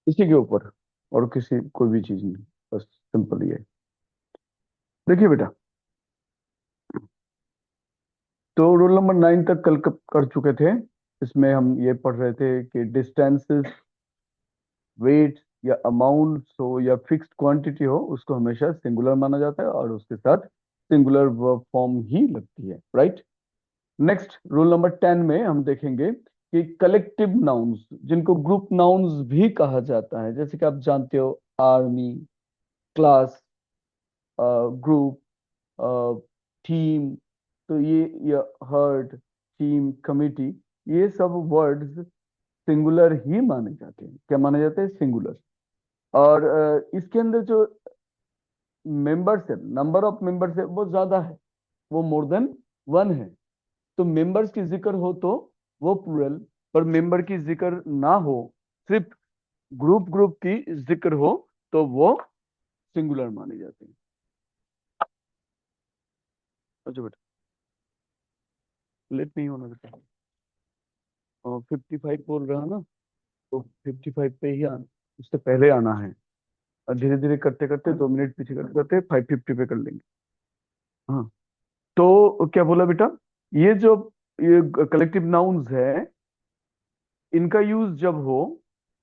इसी के ऊपर, और किसी कोई भी चीज नहीं, बस सिंपल ये है। देखिए बेटा, तो रूल नंबर 9 तक कल कर चुके थे। इसमें हम ये पढ़ रहे थे कि डिस्टेंसेस, वेट या अमाउंट हो या फिक्स्ड क्वांटिटी हो, उसको हमेशा सिंगुलर माना जाता है और उसके साथ सिंगुलर वर्ब फॉर्म ही लगती है, राइट। नेक्स्ट रूल नंबर 10 में हम देखेंगे कि कलेक्टिव नाउन्स, जिनको ग्रुप नाउन्स भी कहा जाता है, जैसे कि आप जानते हो आर्मी, क्लास, ग्रुप, टीम, तो ये हर्ड, टीम, कमिटी, ये सब वर्ड्स सिंगुलर ही माने जाते हैं। क्या माने जाते हैं? सिंगुलर। और इसके अंदर जो मेंबर्स है, नंबर ऑफ मेंबर्स है, वो ज्यादा है, वो मोर देन वन है। तो मेंबर्स की जिक्र हो तो वो प्लूरल, पर मेंबर की जिक्र ना हो, सिर्फ ग्रुप ग्रुप की जिक्र हो, तो वो सिंगुलर माने जाते हैं। अच्छा बेटा, लेट नहीं होना बेटा। 55 बोल रहा ना, तो 55 पे ही आना, उससे पहले आना है। और धीरे धीरे करते करते 2 मिनट पीछे करते करते 550 पे कर लेंगे। हाँ, तो क्या बोला बेटा, ये जो ये कलेक्टिव नाउन्स है, इनका यूज जब हो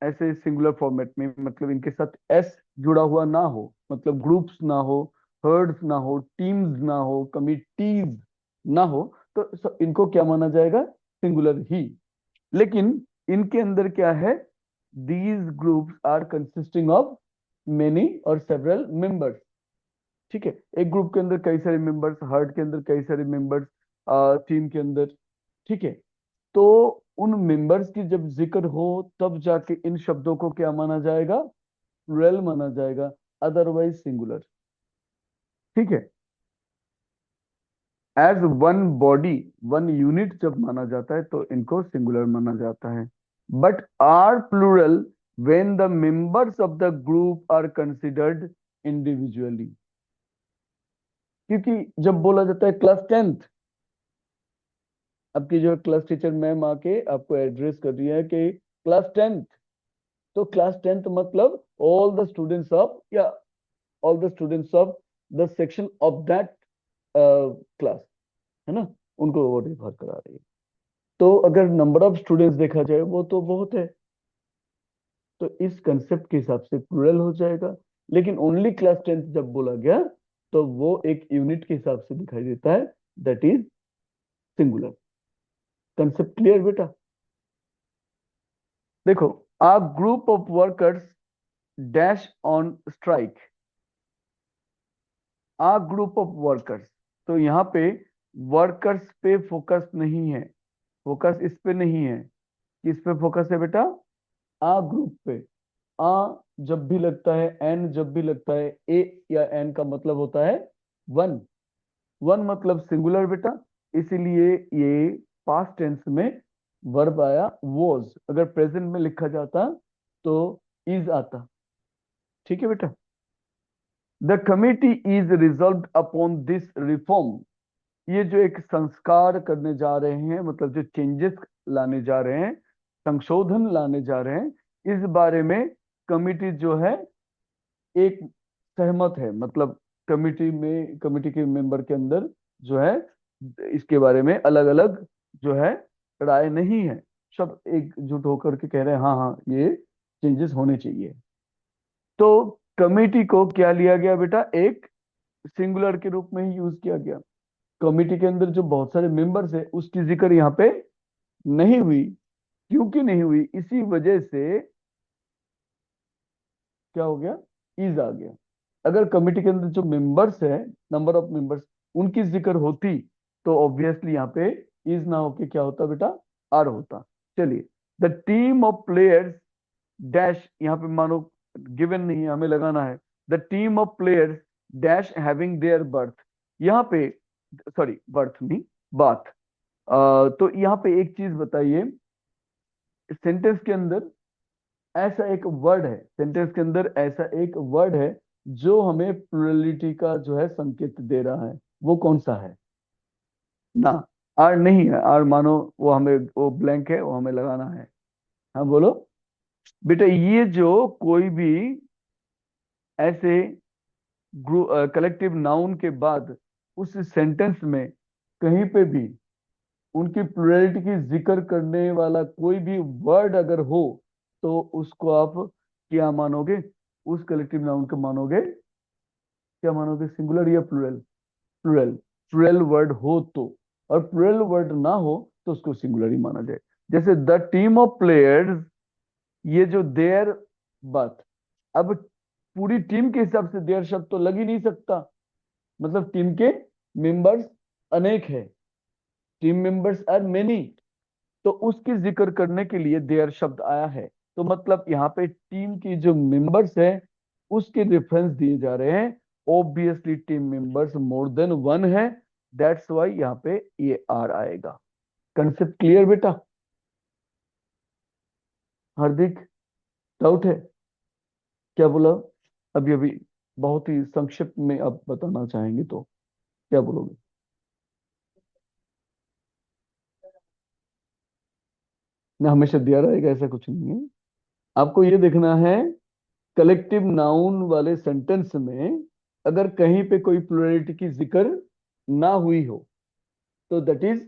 ऐसे सिंगुलर फॉर्मेट में, मतलब इनके साथ एस जुड़ा हुआ ना हो, मतलब ग्रुप्स ना हो, हर्ड्स ना हो, टीम्स ना हो, कमिटीज ना हो, तो इनको क्या माना जाएगा? सिंगुलर ही। लेकिन इनके अंदर क्या है? These groups are consisting of many और सेवरल मेंबर्स। ठीक है, एक ग्रुप के अंदर कई सारे मेंबर्स, हर्ड के अंदर कई सारे मेंबर्स, टीम के अंदर। ठीक है, तो उन मेंबर्स की जब जिक्र हो, तब जाके इन शब्दों को क्या माना जाएगा? प्लूरल माना जाएगा, अदरवाइज सिंगुलर। ठीक है, as one body, one unit जब माना जाता है तो इनको सिंगुलर माना जाता है। But are plural when the members of the group are considered individually. क्योंकि जब बोला जाता है क्लास 10th, आपकी जो क्लास टीचर मैम आके आपको एड्रेस कर रही है कि क्लास 10th, तो क्लास 10th मतलब ऑल द स्टूडेंट्स ऑफ, या all the students of the section of that class, है ना, उनको वो रिफर करा रही है। तो अगर नंबर ऑफ स्टूडेंट्स देखा जाए, वो तो बहुत है, तो इस कंसेप्ट के हिसाब से प्लूरल हो जाएगा। लेकिन ओनली क्लास 10th जब बोला गया, तो वो एक यूनिट के हिसाब से दिखाई देता है, that is singular. Concept clear बेटा? देखो, a group of workers dash on strike, a group of workers, तो यहाँ पे वर्कर्स पे फोकस नहीं है, फोकस इस पे नहीं है। किस पे फोकस है बेटा? आ ग्रुप पे। आ जब भी लगता है, एन जब भी लगता है, ए या एन का मतलब होता है वन। वन मतलब सिंगुलर बेटा, इसीलिए ये पास्ट टेंस में वर्ब आया वॉज। अगर प्रेजेंट में लिखा जाता तो इज आता। ठीक है बेटा, the committee is resolve upon this reform. ये जो एक संस्कार करने जा रहे हैं, मतलब जो चेंजेस लाने जा रहे हैं, संशोधन लाने जा रहे हैं, इस बारे में कमिटी जो है एक सहमत है। मतलब कमिटी में, कमिटी के मेंबर के अंदर जो है, इसके बारे में अलग अलग जो है राय नहीं है। सब एकजुट होकर के कह रहे हैं हाँ हाँ, ये चेंजेस होने चाहिए। तो कमिटी को क्या लिया गया बेटा? एक सिंगुलर के रूप में ही यूज किया गया। कमिटी के अंदर जो बहुत सारे मेंबर्स है, उसकी जिक्र यहाँ पे नहीं हुई। क्योंकि नहीं हुई, इसी वजह से क्या हो गया? इज आ गया। अगर कमिटी के अंदर जो मेंबर्स है, नंबर ऑफ मेंबर्स, उनकी जिक्र होती, तो ऑब्वियसली यहाँ पे इज ना होके क्या होता बेटा? आर होता। चलिए, the team of players dash, यहाँ पे मानो गिवन नहीं है, हमें लगाना है। The team of players dash having their birth, यहाँ पे, सॉरी बर्थ नहीं, बात। तो यहाँ पे एक चीज बताइए, सेंटेंस के अंदर ऐसा एक वर्ड है, सेंटेंस के अंदर ऐसा एक वर्ड है जो हमें प्लुरलिटी का जो है संकेत दे रहा है, वो कौन सा है? ना, आर नहीं है। आर मानो वो हमें, वो ब्लैंक है, वो हमें लगाना है। हाँ बोलो। बेटा ये जो कोई भी ऐसे कलेक्टिव नाउन के बाद उस सेंटेंस में कहीं पे भी उनकी प्लुरैलिटी की जिक्र करने वाला कोई भी वर्ड अगर हो तो उसको आप क्या मानोगे? उस कलेक्टिव नाउन को मानोगे, क्या मानोगे, सिंगुलर या प्लुरल? प्लुरल। प्लुरल वर्ड हो तो, और प्लुरल वर्ड ना हो तो उसको सिंगुलर ही माना जाए। जैसे द टीम ऑफ प्लेयर्स, ये जो देयर बात, अब पूरी टीम के हिसाब से देयर शब्द तो लग ही नहीं सकता, मतलब टीम के मेंबर्स अनेक है, टीम मेंबर्स आर मेनी, तो उसकी जिक्र करने के लिए देयर शब्द आया है। तो मतलब यहाँ पे टीम की जो मेंबर्स है उसके रेफरेंस दिए जा रहे हैं। Obviously team members more than one है, दैट्स वाई यहाँ पे ये आर आएगा। कंसेप्ट क्लियर बेटा? हार्दिक, डाउट है? क्या बोला? अभी अभी बहुत ही संक्षिप्त में आप बताना चाहेंगे तो क्या बोलोगे? ना हमेशा दिया रहेगा ऐसा कुछ नहीं है। आपको ये देखना है कलेक्टिव नाउन वाले सेंटेंस में अगर कहीं पे कोई प्लुरलिटी की जिक्र ना हुई हो तो दैट इज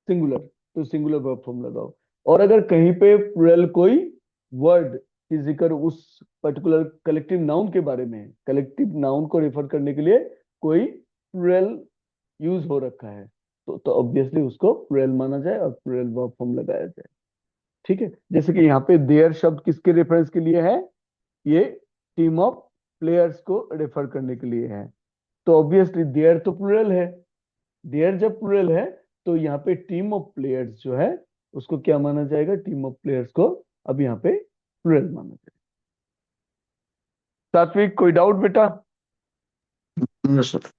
सिंगुलर, तो सिंगुलर वर्ब फॉर्म लगाओ। और अगर कहीं पे प्लुरल कोई वर्ड की जिक्र उस पर्टिकुलर कलेक्टिव नाउन के बारे में है, कलेक्टिव नाउन को रेफर करने के लिए कोई प्लुरल यूज हो रखा है, तो ऑब्वियसली उसको प्लुरल माना जाए और प्लुरल वर्ब फॉर्म लगाया जाए। ठीक है, जैसे कि यहाँ पे देयर शब्द किसके रेफरेंस के लिए है? ये टीम ऑफ प्लेयर्स को रेफर करने के लिए है, तो ऑब्वियसली देयर तो प्लुरल है। देयर जब प्लुरल है तो यहाँ पे टीम ऑफ प्लेयर्स जो है उसको क्या माना जाएगा? टीम ऑफ प्लेयर्स को अब यहाँ पे प्लुरल माना जाएगा। सात्विक, कोई डाउट बेटा? Yes sir.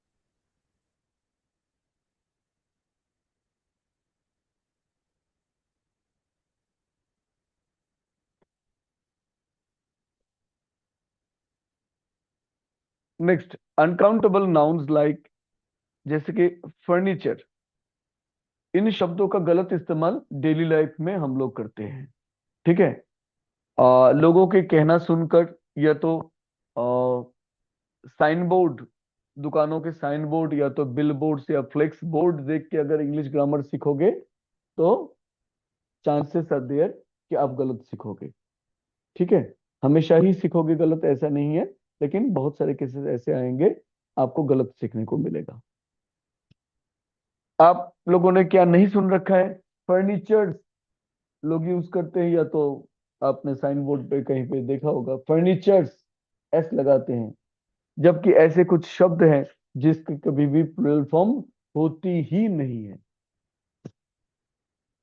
Next, uncountable nouns like, जैसे कि फर्नीचर, इन शब्दों का गलत इस्तेमाल डेली लाइफ में हम लोग करते हैं। ठीक है, लोगों के कहना सुनकर, या तो साइन बोर्ड, दुकानों के साइन बोर्ड या तो बिल बोर्ड या फ्लेक्स बोर्ड देख के अगर इंग्लिश ग्रामर सीखोगे तो चांसेस आर देयर कि आप गलत सीखोगे। ठीक है, हमेशा ही सीखोगे गलत ऐसा नहीं है, लेकिन बहुत सारे केसेस ऐसे आएंगे आपको गलत सीखने को मिलेगा। आप लोगों ने क्या नहीं सुन रखा है? फर्नीचर लोग यूज करते हैं, या तो आपने साइन बोर्ड पे कहीं पे देखा होगा फर्नीचर्स एस लगाते हैं, जबकि ऐसे कुछ शब्द हैं जिसकी कभी भी प्लुरल फॉर्म होती ही नहीं है।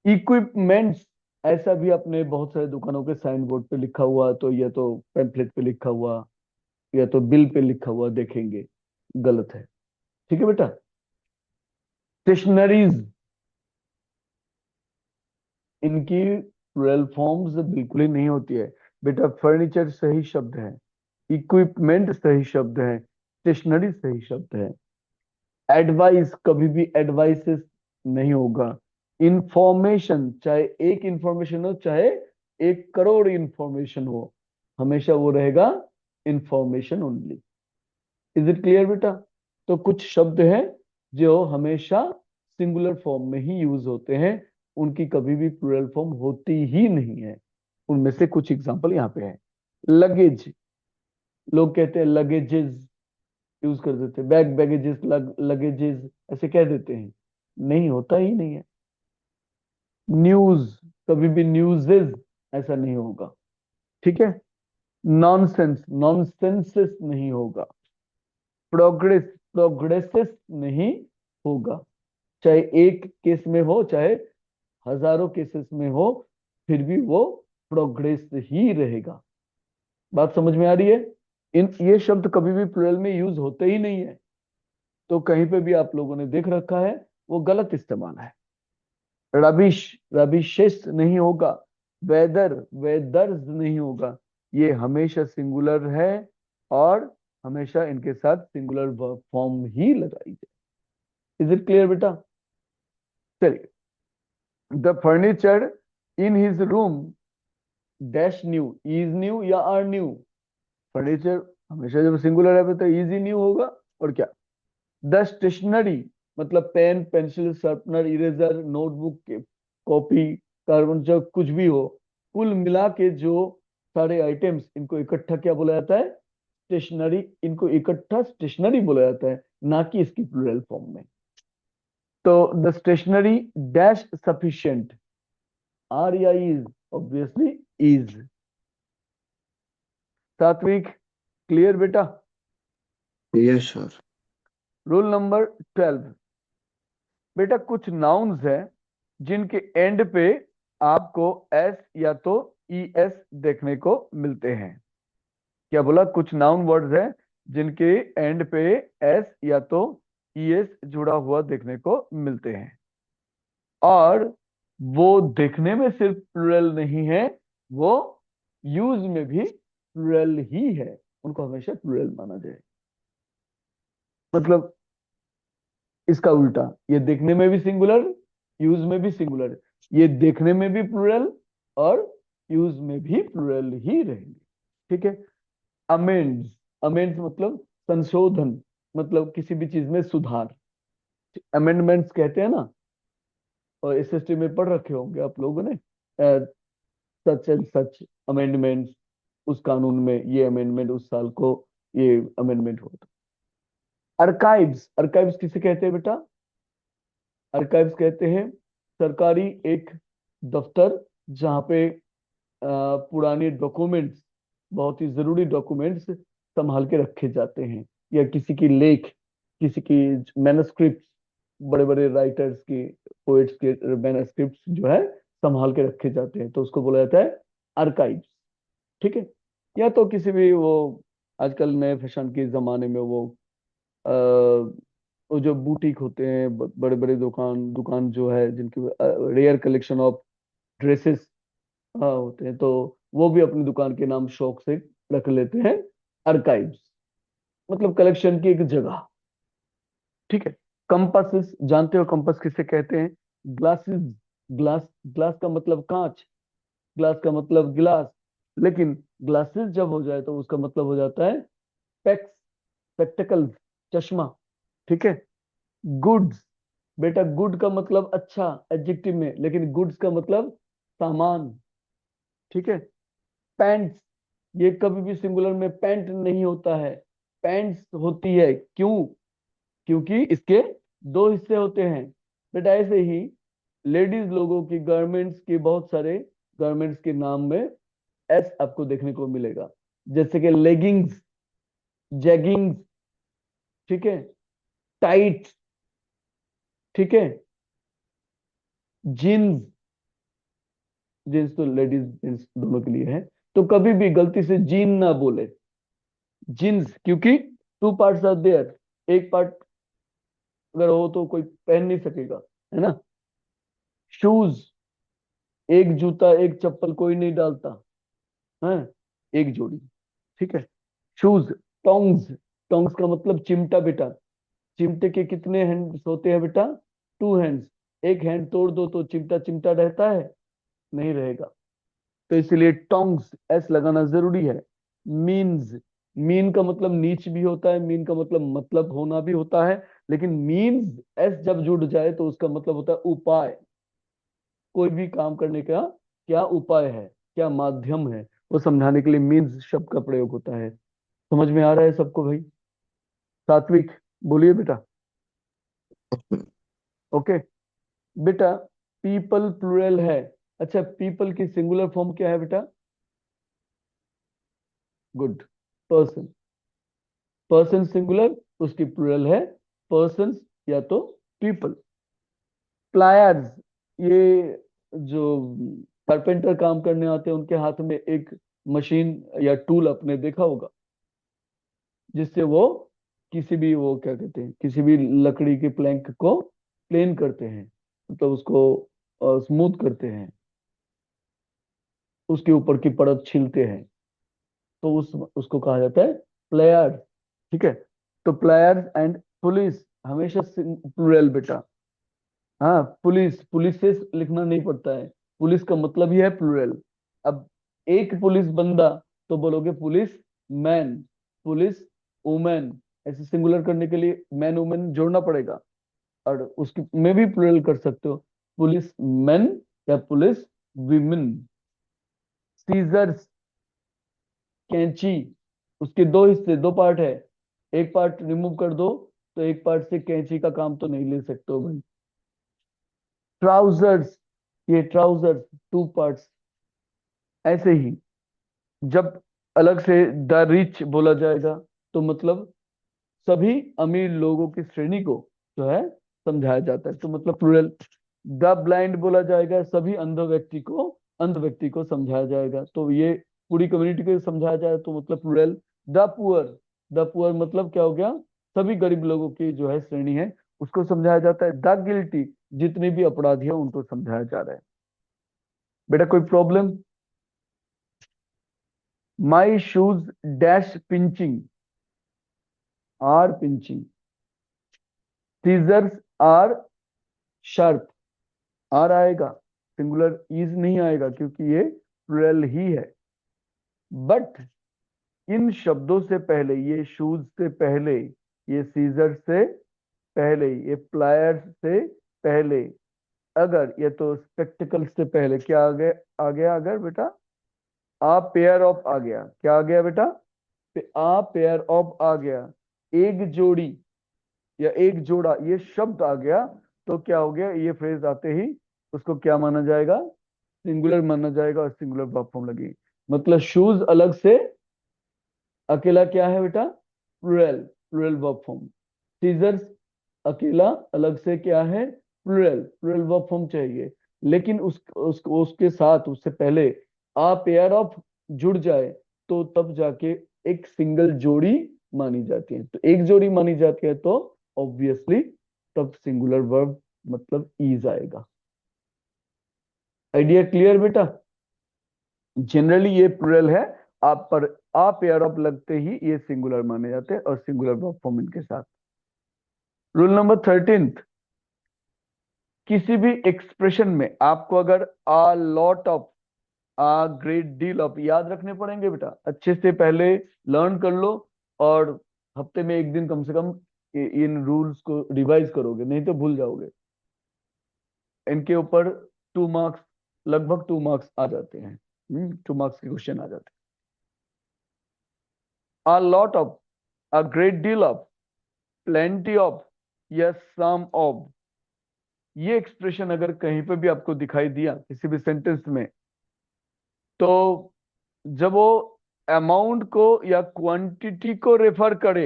इक्विपमेंट्स, ऐसा भी आपने बहुत सारे दुकानों के साइन बोर्ड पे लिखा हुआ, तो या तो पैम्फलेट पे लिखा हुआ या तो बिल पे लिखा हुआ देखेंगे, गलत है। ठीक है बेटा? स्टेशनरीज, इनकी प्लुरल फॉर्म्स बिल्कुल ही नहीं होती है बेटा। फर्नीचर सही शब्द है, इक्विपमेंट सही शब्द है, स्टेशनरी सही शब्द है। एडवाइस कभी भी एडवाइसेस नहीं होगा। इंफॉर्मेशन, चाहे एक इंफॉर्मेशन हो चाहे 1 करोड़ इंफॉर्मेशन हो, हमेशा वो रहेगा information only. Is it clear बेटा? तो कुछ शब्द हैं जो हमेशा सिंगुलर फॉर्म में ही यूज होते हैं, उनकी कभी भी प्लुरल फॉर्म होती ही नहीं है। उनमें से कुछ एग्जांपल यहाँ पे है। लगेज, लोग कहते हैं लगेजेस, यूज कर देते हैं, बैग बैगेजेस, लगेजेस ऐसे कह देते हैं, नहीं होता ही नहीं है। न्यूज, कभी भी न्यूजेस ऐसा नहीं होगा। ठीक है? नॉनसेंस, नॉनसेंसेस नहीं होगा। प्रोग्रेस, प्रोग्रेसेस नहीं होगा। चाहे एक केस में हो चाहे हजारों केसेस में हो, फिर भी वो प्रोग्रेस ही रहेगा। बात समझ में आ रही है? इन ये शब्द कभी भी प्लुरल में यूज होते ही नहीं है, तो कहीं पे भी आप लोगों ने देख रखा है वो गलत इस्तेमाल है। रबिश, रबिशेस नहीं होगा। वेदर, वेदर्स नहीं होगा। ये हमेशा सिंगुलर है और हमेशा इनके साथ सिंगुलर वर्ब फॉर्म ही लगाई जाए। इज इट क्लियर बेटा? चलिए, the furniture in his room dash new, is new या आर न्यू। फर्नीचर हमेशा जब सिंगुलर है तो इज ही न्यू होगा, और क्या। द स्टेशनरी मतलब pen, pencil, sharpener, eraser, notebook, copy, carbon, जो कुछ भी हो, कुल मिला के जो सारे आइटम्स, इनको इकट्ठा क्या बोला जाता है, स्टेशनरी। इनको इकट्ठा स्टेशनरी बोला जाता है, ना कि इसकी प्लूरल फॉर्म में। तो the stationery dash sufficient, are या is, obviously is. Satvik, clear बेटा। Yes sir. Rule number 12। बेटा कुछ नाउन्स है जिनके एंड पे आपको एस या तो ई एस देखने को मिलते हैं। क्या बोला, कुछ नाउन वर्ड्स है जिनके एंड पे एस या तो ई एस जुड़ा हुआ देखने को मिलते हैं, और वो देखने में सिर्फ प्लुरल नहीं है, वो यूज में भी प्लुरल ही है। उनको हमेशा प्लुरल माना जाए। मतलब इसका उल्टा, ये देखने में भी सिंगुलर, यूज में भी सिंगुलर, ये देखने में भी प्लुरल और यूज में भी प्लुरल ही रहेंगे। ठीक है। अमेंड्स, अमेंड्स मतलब संशोधन, मतलब किसी भी चीज में सुधार, अमेंडमेंट्स कहते हैं ना। और एसएसटी में पढ़ रखे होंगे आप लोगों ने, सच एंड सच अमेंडमेंट्स, उस कानून में ये अमेंडमेंट, उस साल को ये अमेंडमेंट हुआ था। अर्काइव्स, अर्काइव्स किसे कहते हैं बेटा, अर्काइव्स कहते हैं सरकारी एक दफ्तर, जहाँ पे पुराने डॉक्यूमेंट्स, बहुत ही जरूरी डॉक्यूमेंट्स संभाल के रखे जाते हैं, या किसी की लेख, किसी की मैनस्क्रिप्ट, बड़े बड़े राइटर्स की, पोएट्स के मैनस्क्रिप्ट जो है संभाल के रखे जाते हैं, तो उसको बोला जाता है आर्काइव्स। ठीक है। या तो किसी भी वो आजकल नए फैशन के जमाने में वो जो बुटीक होते हैं, बड़े बड़े दुकान दुकान जो है जिनकी रेयर कलेक्शन ऑफ ड्रेसेस होते हैं, तो वो भी अपनी दुकान के नाम शौक से रख लेते हैं आर्काइव्स, मतलब कलेक्शन की एक जगह। ठीक है। कंपासेस जानते हो, कंपास किसे कहते हैं, ग्लासेस, ग्लास, ग्लास का मतलब कांच, ग्लास का मतलब गिलास, लेकिन ग्लासेस जब हो जाए तो उसका मतलब हो जाता है स्पेक्स, स्पेक्टिकल्स, चश्मा। ठीक है। गुड्स, बेटा गुड का मतलब अच्छा एडजेक्टिव में, लेकिन गुड्स का मतलब सामान। ठीक है। पैंट्स, ये कभी भी सिंगुलर में पैंट नहीं होता है, पैंट्स होती है। क्यों, क्योंकि इसके दो हिस्से होते हैं। बेटा ऐसे ही लेडीज लोगों की गारमेंट्स के बहुत सारे गारमेंट्स के नाम में एस आपको देखने को मिलेगा, जैसे कि लेगिंग्स, जैगिंग्स। ठीक है। टाइट। ठीक है। जीन्स, जीन्स तो लेडीज जेंट्स दोनों के लिए है, तो कभी भी गलती से जीन ना बोले, जीन्स, क्योंकि टू पार्ट्स आर देयर, एक पार्ट अगर हो तो कोई पहन नहीं सकेगा, है ना। शूज, एक जूता एक चप्पल कोई नहीं डालता है, एक जोड़ी। ठीक है। शूज। टोंग्स, टोंग्स का मतलब चिमटा बेटा, चिमटे के कितने हैंड्स होते हैं बेटा, टू हैंड्स। एक हैंड तोड़ दो तो चिमटा चिमटा रहता है, नहीं रहेगा, तो इसलिए टोंग्स एस लगाना जरूरी है। मीन्स, मीन का मतलब नीच भी होता है, मीन का मतलब होना भी होता है, लेकिन मीन्स एस जब जुड़ जाए तो उसका मतलब होता है उपाय, कोई भी काम करने का क्या उपाय है, क्या माध्यम है, वो समझाने के लिए मीन्स शब्द का प्रयोग होता है। समझ में आ रहा है सबको भाई। सात्विक, बोलिए बेटा। ओके। बेटा पीपल प्लूरल है, अच्छा पीपल की सिंगुलर फॉर्म क्या है बेटा, गुड। पर्सन, पर्सन सिंगुलर, उसकी प्लूरल है पर्सन्स या तो पीपल। प्लायर्स, ये जो कारपेंटर काम करने आते हैं उनके हाथ में एक मशीन या टूल आपने देखा होगा, जिससे वो किसी भी, वो क्या कहते हैं, किसी भी लकड़ी के प्लैंक को प्लेन करते हैं, मतलब उसको स्मूथ करते हैं, उसके ऊपर की परत छीलते हैं, तो उसको कहा जाता है प्लेयर्स। ठीक है। तो प्लेयर्स एंड पुलिस हमेशा प्लूरल बेटा। हाँ पुलिस, पुलिस से लिखना नहीं पड़ता है, पुलिस का मतलब ही है प्लूरल। अब एक पुलिस बंदा तो बोलोगे पुलिस मैन, पुलिस वुमेन। ऐसे सिंगुलर करने के लिए मैन वुमेन जोड़ना पड़ेगा, और उसकी में भी प्लूरल कर सकते हो, पुलिस मेन या पुलिस विमेन। सीजर्स, कैंची, उसके दो हिस्से, दो पार्ट है, एक पार्ट रिमूव कर दो तो एक पार्ट से कैंची का काम तो नहीं ले सकते हो भाई। ट्राउजर्स, ये ट्राउजर्स टू पार्ट्स। ऐसे ही जब अलग से द रिच बोला जाएगा तो मतलब सभी अमीर लोगों की श्रेणी को जो है समझाया जाता है, तो मतलब प्लूरल। द ब्लाइंड बोला जाएगा, सभी अंध व्यक्ति को समझाया जाएगा, तो ये पूरी कम्युनिटी को समझाया जाए तो मतलब plural. The poor, the poor मतलब क्या हो गया, सभी गरीब लोगों की जो है श्रेणी है उसको समझाया जाता है। द गिल्टी, जितने भी अपराधी हैं उनको समझाया जा रहा है। बेटा कोई problem? My shoes dash pinching, are pinching. Scissors are sharp, are आएगा, सिंगुलर इज नहीं आएगा क्योंकि ये प्लूरल ही है। बट इन शब्दों से पहले, ये शूज से पहले, ये सीजर से पहले, ये प्लायर्स से पहले, अगर ये तो स्पेक्टिकल से पहले क्या आ गया अगर बेटा, आ पेयर ऑफ आ गया, क्या आ गया बेटा, आ पेयर ऑफ आ गया, एक जोड़ी या एक जोड़ा ये शब्द आ गया, तो क्या हो गया, ये फ्रेज आते ही उसको क्या माना जाएगा, सिंगुलर माना जाएगा, और सिंगुलर वर्ब फॉर्म लगेगी। मतलब शूज अलग से अकेला क्या है बेटा, plural, plural verb form. Scissors अकेला अलग से क्या है, प्लूरल, प्लूरल वर्ब फॉर्म चाहिए। लेकिन उसके साथ, उससे पहले आ पेयर ऑफ जुड़ जाए तो तब जाके एक सिंगल जोड़ी मानी जाती है, तो एक जोड़ी मानी जाती है तो ऑब्वियसली तब सिंगुलर वर्ब मतलब ईज आएगा। आइडिया क्लियर बेटा? जनरली ये प्लूरल है, आप पर आ पेयर ऑफ लगते ही ये सिंगुलर माने जाते हैं और सिंगुलर वर्ब फॉर्म इनके साथ। रूल नंबर 13, किसी भी एक्सप्रेशन में आपको अगर a lot of, a great deal of याद रखने पड़ेंगे बेटा, अच्छे से पहले लर्न कर लो, और हफ्ते में एक दिन कम से कम इन रूल्स को रिवाइज करोगे, नहीं तो भूल जाओगे। इनके ऊपर 2 मार्क्स, लगभग 2 मार्क्स आ जाते हैं, 2 मार्क्स के क्वेश्चन आ जाते हैं। A lot of, a great deal of, plenty of या some of, ये एक्सप्रेशन अगर कहीं पे भी आपको दिखाई दिया किसी भी सेंटेंस में, तो जब वो अमाउंट को या क्वांटिटी को रेफर करे,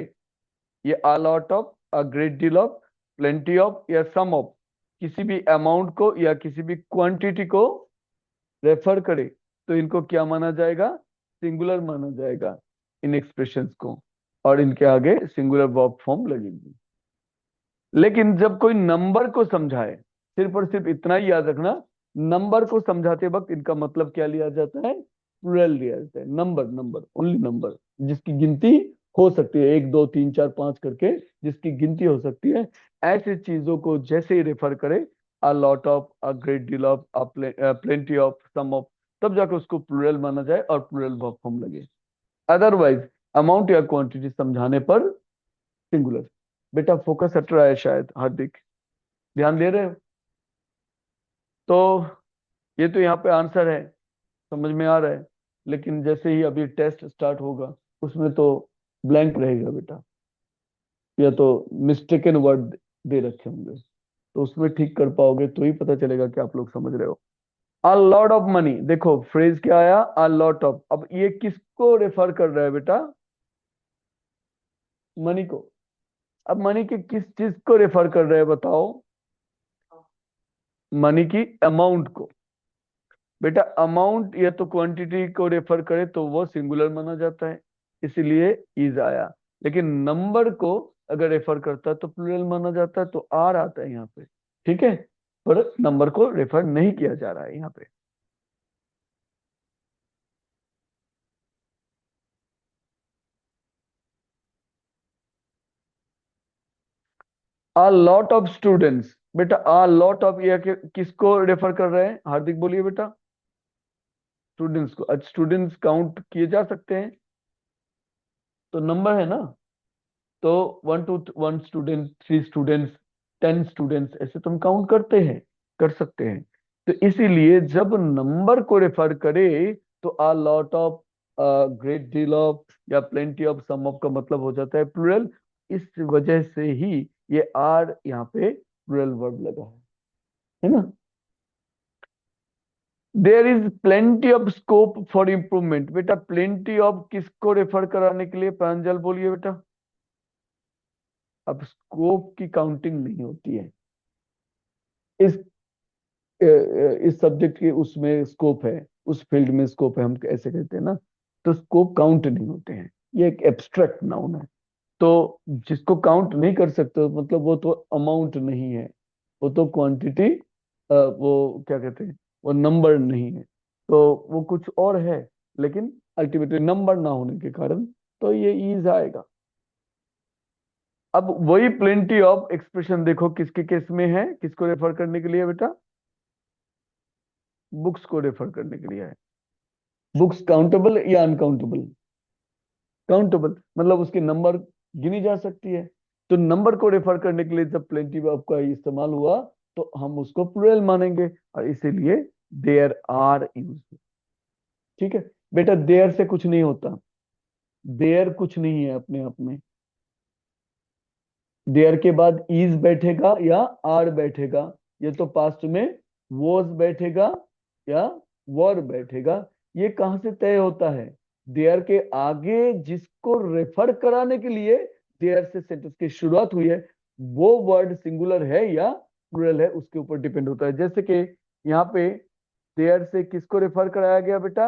ये a lot of, a great deal of, plenty of या some of, किसी भी अमाउंट को या किसी भी क्वांटिटी को रेफर करे तो इनको क्या माना जाएगा, सिंगुलर माना जाएगा इन एक्सप्रेशंस को, और इनके आगे सिंगुलर वर्ब फॉर्म लगेगी। लेकिन जब कोई नंबर को समझाए, सिर्फ और सिर्फ इतना ही याद रखना, नंबर को समझाते वक्त इनका मतलब क्या लिया जाता है, प्लूरल लिया जाता है। नंबर, नंबर ओनली नंबर, जिसकी गिनती हो सकती है, 1 2 3 4 5 करके जिसकी गिनती हो सकती है, ऐसी चीजों को जैसे ही रेफर करे, a lot of, a great deal of, plenty of, some of, तब जाकर उसको प्लूरल माना जाए और प्लूरल वर्ब फॉर्म लगे। अदरवाइज अमाउंट या क्वांटिटी समझाने पर सिंगुलर। बेटा फोकस हट रहा है शायद, हार्दिक ध्यान दे रहे हो? तो ये तो यहाँ पे आंसर है, समझ में आ रहा है, लेकिन जैसे ही अभी टेस्ट स्टार्ट होगा उसमें तो ब्लैंक रहेगा बेटा, या तो मिस्टेकन वर्ड दे रखे होंगे, तो उसमें ठीक कर पाओगे तो ही पता चलेगा कि आप लोग समझ रहे हो। अ लॉट ऑफ मनी, देखो फ्रेज क्या आया, अ लॉट ऑफ, अब ये किसको रेफर कर रहा है बेटा, मनी को। अब मनी के किस चीज को रेफर कर रहे हैं बताओ, मनी की अमाउंट को। बेटा अमाउंट या तो क्वांटिटी को रेफर करे तो वो सिंगुलर माना जाता है, इसीलिए इज आया। लेकिन नंबर को अगर रेफर करता है तो प्लूरल माना जाता है, तो आर आता है यहाँ पे, ठीक है, पर नंबर को रेफर नहीं किया जा रहा है यहाँ पे। आ लॉट ऑफ स्टूडेंट्स, बेटा आ लॉट ऑफ, यह किसको रेफर कर रहे हैं, हार्दिक बोलिए बेटा। स्टूडेंट्स को, अच्छा स्टूडेंट्स काउंट किए जा सकते हैं, तो नंबर है ना, तो 1 स्टूडेंट 3 स्टूडेंट्स 10 स्टूडेंट्स ऐसे तुम काउंट करते हैं, कर सकते हैं। तो इसीलिए जब नंबर को रेफर करे तो अ lot of, great deal of या प्लेंटी ऑफ, सम ऑफ का मतलब हो जाता है प्लूरल। इस वजह से ही ये आर यहाँ पे प्लूरल वर्ब लगा है ना। There is plenty of scope for improvement. बेटा प्लेंटी ऑफ किसको रेफर कराने के लिए, प्रांजल बोलिए बेटा। अब स्कोप की काउंटिंग नहीं होती है इस इस सब्जेक्ट के, उसमें स्कोप है, उस फील्ड में स्कोप है, हम ऐसे कहते हैं ना। तो स्कोप काउंट नहीं होते हैं, ये एक एब्स्ट्रैक्ट नाउन है। तो जिसको काउंट नहीं कर सकते मतलब वो तो अमाउंट नहीं है, वो तो क्वांटिटी, वो क्या कहते हैं, वो नंबर नहीं है, तो वो कुछ और है। लेकिन अल्टीमेटली नंबर ना होने के कारण तो ये ईज आएगा। अब वही प्लेंटी ऑफ एक्सप्रेशन देखो किसके केस में है, किसको रेफर करने के लिए बेटा, बुक्स को रेफर करने के लिए है। बुक्स काउंटेबल या अनकाउंटेबल, काउंटेबल मतलब उसके नंबर गिनी जा सकती है। तो नंबर को रेफर करने के लिए जब प्लेंटी वर्ब का इस्तेमाल हुआ तो हम उसको प्लूरल मानेंगे, और इसीलिए देयर आर यूज। ठीक है बेटा, देयर से कुछ नहीं होता, देयर कुछ नहीं है अपने आप में। देयर के बाद इज बैठेगा या आर बैठेगा, ये तो पास्ट में वॉज बैठेगा या वर बैठेगा, ये कहां से तय होता है। देयर के आगे जिसको रेफर कराने के लिए देयर से सेंटेंस की शुरुआत हुई है, वो वर्ड सिंगुलर है या प्लूरल है, उसके ऊपर डिपेंड होता है। जैसे कि यहाँ पे देयर से किसको रेफर कराया गया बेटा,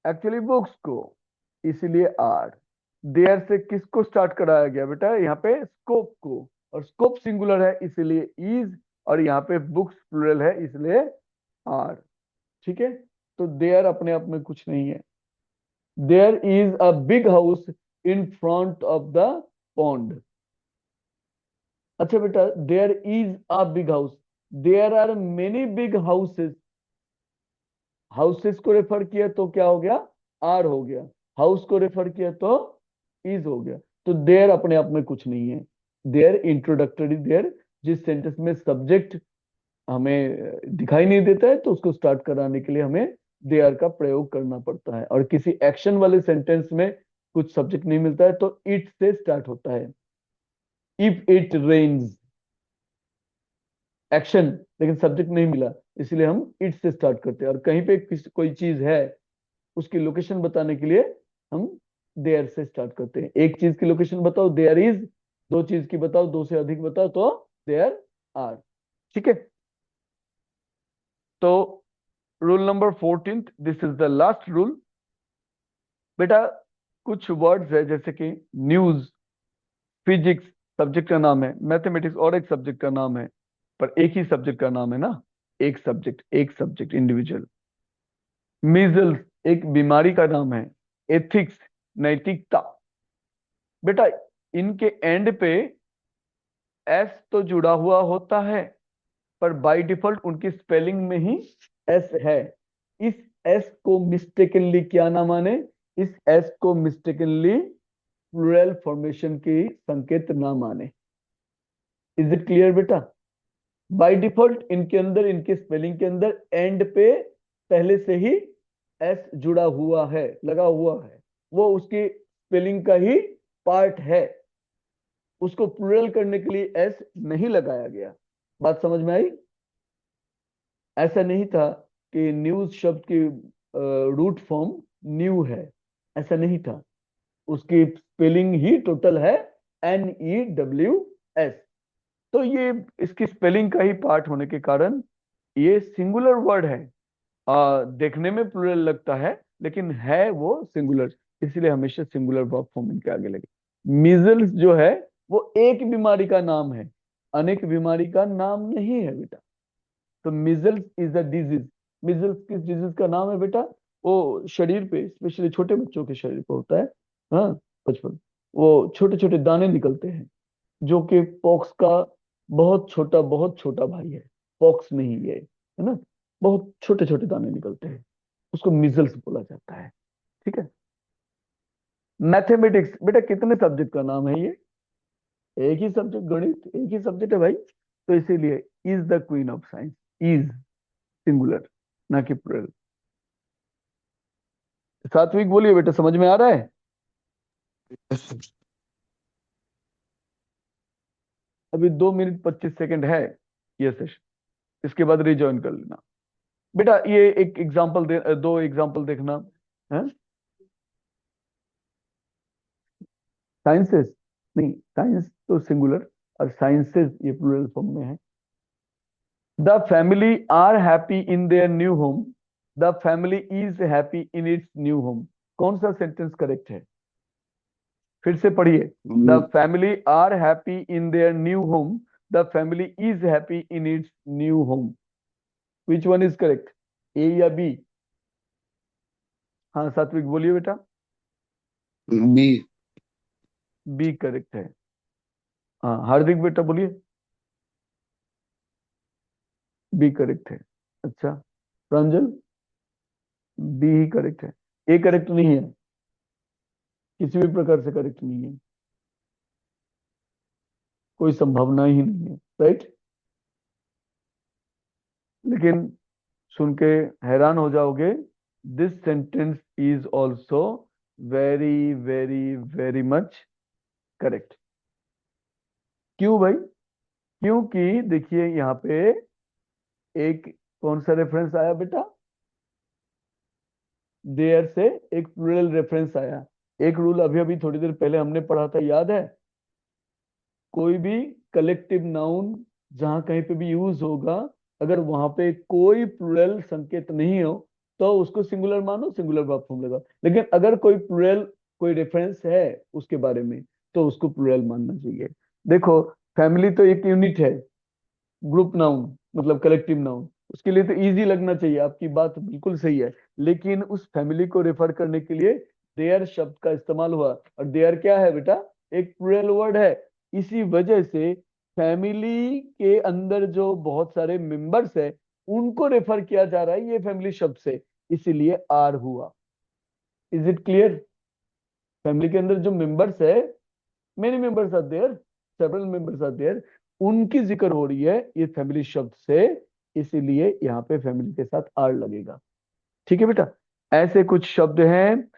एक्चुअली बुक्स को, इसीलिए आर। देयर से किसको स्टार्ट कराया गया बेटा, यहाँ पे स्कोप को, और स्कोप सिंगुलर है इसीलिए इज, और यहाँ पे बुक्स प्लूरल है इसलिए आर। ठीक है, तो देयर अपने आप में कुछ नहीं है। There is a big house in front of the pond. अच्छा बेटा, there is a big house, there are many big houses, houses को रेफर किया तो क्या हो गया, आर हो गया। हाउस को रेफर किया तो इज हो गया। तो देयर अपने आप में कुछ नहीं है। देयर इंट्रोडक्टरी देयर, जिस सेंटेंस में सब्जेक्ट हमें दिखाई नहीं देता है तो उसको स्टार्ट कराने के लिए हमें देयर का प्रयोग करना पड़ता है। और किसी एक्शन वाले सेंटेंस में कुछ सब्जेक्ट नहीं मिलता है तो इट से स्टार्ट होता है। इफ इट रेन्स, एक्शन, लेकिन सब्जेक्ट नहीं मिला, इसलिए हम इट से स्टार्ट करते हैं। और कहीं पे कोई चीज है, उसकी लोकेशन बताने के लिए हम देयर से स्टार्ट करते हैं। एक चीज की लोकेशन बताओ देयर इज, दो चीज की बताओ, दो से अधिक बताओ तो देयर आर। ठीक है, तो rule number 14, this is the last rule. बेटा कुछ वर्ड्स है जैसे कि न्यूज, फिजिक्स सब्जेक्ट का नाम है, मैथमेटिक्स और एक सब्जेक्ट का नाम है, पर एक ही सब्जेक्ट का नाम है ना, एक सब्जेक्ट इंडिविजुअल। मीजल्स एक बीमारी का नाम है, एथिक्स नैतिकता। बेटा इनके एंड पे एस तो जुड़ा हुआ होता है, पर बाय डिफॉल्ट उनकी स्पेलिंग में ही एस है। इस एस को मिस्टेकनली क्या ना माने, इस एस को मिस्टेकनली प्लूरल फॉर्मेशन की संकेत ना माने। इज इट क्लियर बेटा। बाय डिफॉल्ट इनके अंदर, इनके स्पेलिंग के अंदर एंड पे पहले से ही एस जुड़ा हुआ है, लगा हुआ है, वो उसकी स्पेलिंग का ही पार्ट है। उसको प्लूरल करने के लिए एस नहीं लगाया गया। बात समझ में आई। ऐसा नहीं था कि न्यूज शब्द की रूट फॉर्म न्यू है, ऐसा नहीं था। उसकी स्पेलिंग ही टोटल है NEWS। तो ये इसकी स्पेलिंग का ही पार्ट होने के कारण ये सिंगुलर वर्ड है। देखने में प्लूरल लगता है लेकिन है वो सिंगुलर, इसलिए हमेशा सिंगुलर वर्ब फॉर्म इनके आगे लगे। मीजल्स जो है वो एक बीमारी का नाम है, अनेक बीमारी का नाम नहीं है बेटा। तो measles is a disease. Measles किस डिजीज का नाम है बेटा, वो शरीर पे, स्पेशली छोटे बच्चों के शरीर पे होता है। हाँ, बचपन, वो छोटे छोटे दाने निकलते हैं, जो कि पॉक्स का बहुत छोटा भाई है। पॉक्स नहीं है, है ना, बहुत छोटे छोटे दाने निकलते हैं। उसको मिजल्स बोला जाता है। ठीक है। मैथमेटिक्स बेटा कितने सब्जेक्ट का नाम है ये? एक ही सब्जेक्ट, गणित एक ही सब्जेक्ट है भाई। तो इसीलिए is the queen of science. Is singular, ना कि प्लूरल। सात्विक बोलिए बेटा, समझ में आ रहा है? Yes sir. अभी 2 मिनट 25 सेकंड है ये सेशन, इसके बाद रिज्वाइन कर लेना। बेटा ये एक एग्जांपल दे, दो एग्जांपल देखना है। साइंसेस नहीं, साइंस तो सिंगुलर और साइंसेस ये प्लूरल फॉर्म में है। The family are happy in their new home, the family is happy in its new home. कौन सा सेंटेंस करेक्ट है? फिर से पढ़िए। The family are happy in their new home, the family is happy in its new home. Which one is correct, A या B? हाँ सात्विक बोलिए बेटा। बी। बी करेक्ट है। हाँ हार्दिक बेटा बोलिए। बी करेक्ट है। अच्छा प्रांजल, बी ही करेक्ट है। ए करेक्ट नहीं है, किसी भी प्रकार से करेक्ट नहीं है, कोई संभावना ही नहीं है। राइट। लेकिन सुन के हैरान हो जाओगे, this sentence is also very very very much correct. क्यों भाई? क्योंकि देखिए यहाँ पे एक कौन सा रेफरेंस आया बेटा? देयर से एक प्लूरल रेफरेंस आया। एक रूल अभी अभी थोड़ी देर पहले हमने पढ़ा था, याद है? कोई भी कलेक्टिव नाउन जहां कहीं पे भी यूज होगा, अगर वहां पे कोई प्लूरल संकेत नहीं हो तो उसको सिंगुलर मानो, सिंगुलर वर्ब फॉर्म लगा। लेकिन अगर कोई प्लूरल, कोई रेफरेंस है उसके बारे में, तो उसको प्लूरल मानना चाहिए। देखो फैमिली तो एक यूनिट है, ग्रुप नाउन मतलब कलेक्टिव नाउन, उसके लिए तो इजी लगना चाहिए, आपकी बात बिल्कुल सही है। लेकिन उस फैमिली को रेफर करने के लिए देयर शब्द का इस्तेमाल हुआ, और देयर क्या है बेटा? एक प्लूरल वर्ड है। इसी वजह से फैमिली के अंदर जो बहुत सारे मेंबर्स है उनको रेफर किया जा रहा है ये फैमिली शब्द से, इसीलिए आर हुआ। Is it clear? फैमिली के अंदर जो मेंबर्स है, many members are there, several members are there, उनकी जिक्र हो रही है ये फैमिली शब्द से, इसीलिए यहाँ पे फैमिली के साथ आर लगेगा। ठीक है बेटा। ऐसे कुछ शब्द हैं